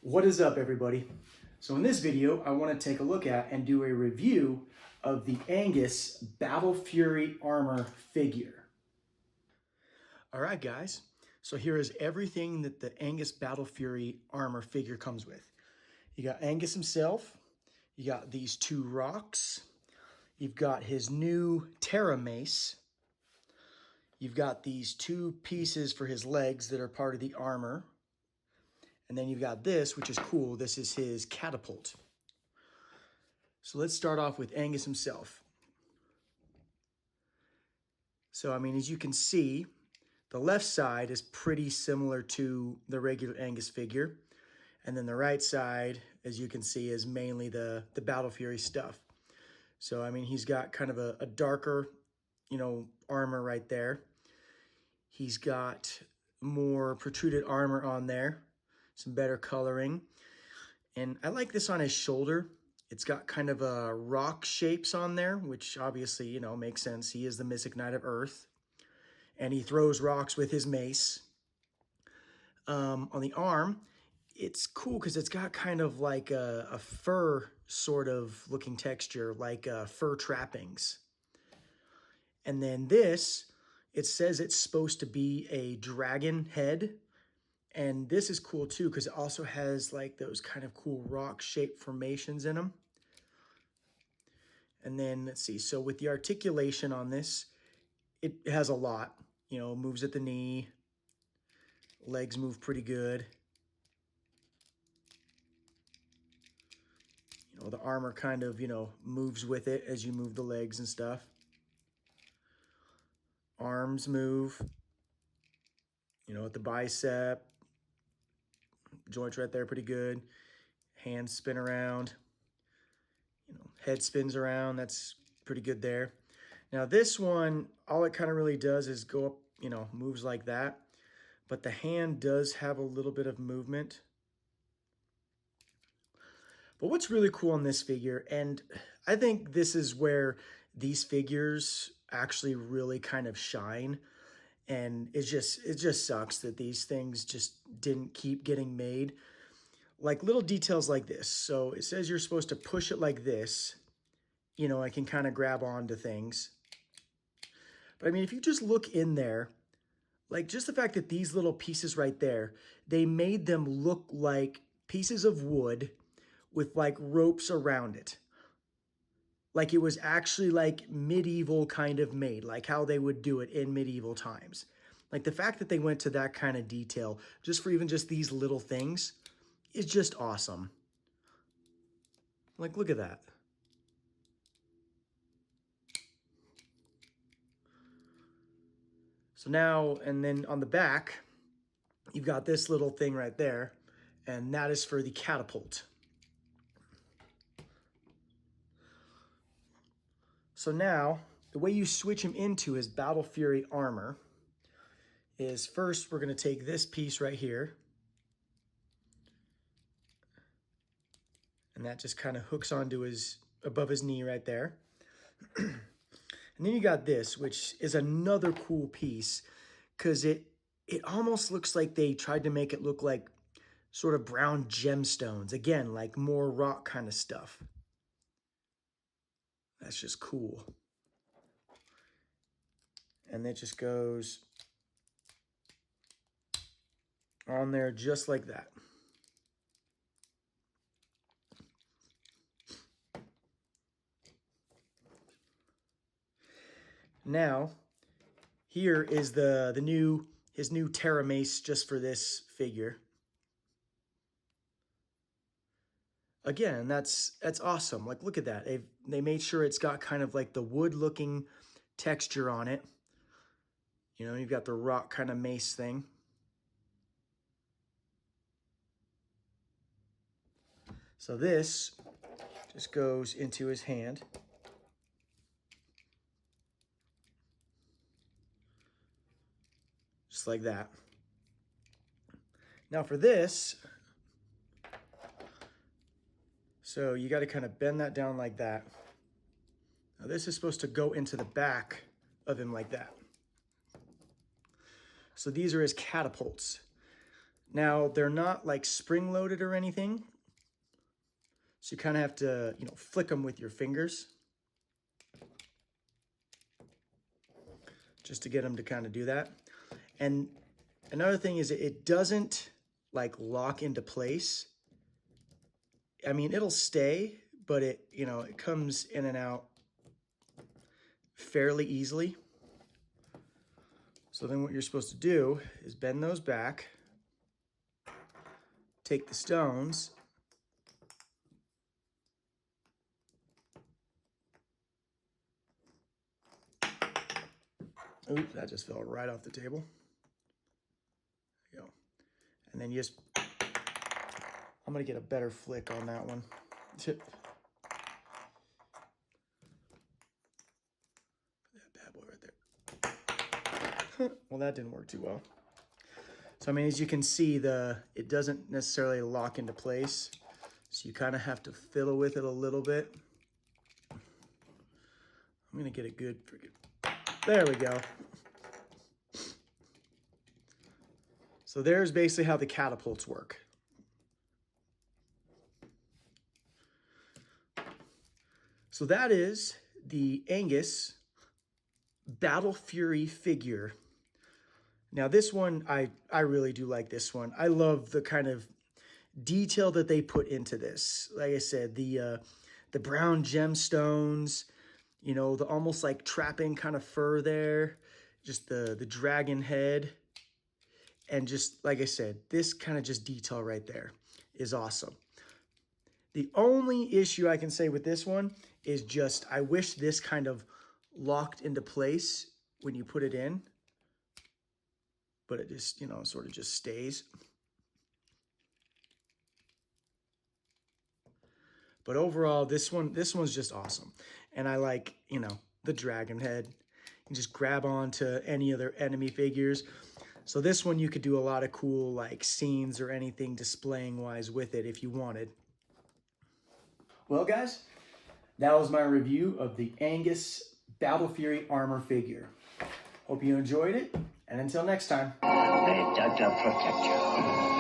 What is up, everybody? So in this video, I want to take a look at and do a review of the Angus Battle Fury armor figure. All right, guys. So here is everything that the Angus Battle Fury armor figure comes with. You got Angus himself. You got these two rocks. You've got his new Terra mace. You've got these two pieces for his legs that are part of the armor. And then you've got this, which is cool. This is his catapult. So let's start off with Angus himself. So, I mean, as you can see, the left side is pretty similar to the regular Angus figure. And then the right side, as you can see, is mainly the Battle Fury stuff. So, I mean, he's got kind of a darker, armor right there. He's got more protruded armor on there. Some better coloring. And I like this on his shoulder. It's got kind of a rock shapes on there, which obviously, makes sense. He is the Mystic Knight of Earth. And he throws rocks with his mace. On the arm, it's cool because it's got kind of like a fur sort of looking texture, like fur trappings. And then this, it says it's supposed to be a dragon head. And this is cool too, because it also has like those kind of cool rock-shaped formations in them. And then let's see, so with the articulation on this, it has a lot, moves at the knee, legs move pretty good. The armor kind of, moves with it as you move the legs and stuff. Arms move, at the bicep. Joints right there, pretty good. Hands spin around. Head spins around. That's pretty good there. Now this one, all it kind of really does is go up, moves like that. But the hand does have a little bit of movement. But what's really cool on this figure, and I think this is where these figures actually really kind of shine. And it just sucks that these things just didn't keep getting made. Like little details like this. So it says you're supposed to push it like this. I can kind of grab onto things. But I mean, if you just look in there, like just the fact that these little pieces right there, they made them look like pieces of wood with like ropes around it. Like it was actually like medieval kind of made, like how they would do it in medieval times. Like the fact that they went to that kind of detail, just for even just these little things, is just awesome. Like, look at that. So now, and then on the back, you've got this little thing right there, and that is for the catapult. So now, the way you switch him into his Battle Fury armor is first we're going to take this piece right here. And that just kind of hooks onto above his knee right there. And then you got this, which is another cool piece because it almost looks like they tried to make it look like sort of brown gemstones. Again, like more rock kind of stuff. That's just cool. And it just goes on there just like that. Now, here is his new Terra mace just for this figure. Again, that's awesome. Like, look at that. They made sure it's got kind of like the wood-looking texture on it. You've got the rock kind of mace thing. So this just goes into his hand. Just like that. Now for this, so you got to kind of bend that down like that. Now this is supposed to go into the back of him like that. So these are his catapults. Now, they're not like spring-loaded or anything, so you kind of have to, you know, flick them with your fingers just to get them to kind of do that. And another thing is it doesn't like lock into place. I mean, it'll stay, but it, you know, it comes in and out fairly easily. So then what you're supposed to do is bend those back, take the stones, oops, that just fell right off the table. There you go. And then you just, I'm gonna get a better flick on that one. That bad boy right there. Well, that didn't work too well. So, I mean, as you can see, it doesn't necessarily lock into place. So you kind of have to fiddle with it a little bit. I'm gonna get a good freaking, there we go. So there's basically how the catapults work. So that is the Angus Battle Fury figure. Now this one, I really do like this one. I love the kind of detail that they put into this. Like I said, the brown gemstones, you know, the almost like trapping kind of fur there, just the dragon head. And just, like I said, this kind of just detail right there is awesome. The only issue I can say with this one is just, I wish this kind of locked into place when you put it in, but it just, you know, sort of just stays. But overall, this one's just awesome. And I like, you know, the dragon head. You can just grab onto any other enemy figures. So this one, you could do a lot of cool like scenes or anything displaying wise with it if you wanted. Well, guys, that was my review of the Angus Battle Fury armor figure. Hope you enjoyed it, and until next time. May Dada protect you.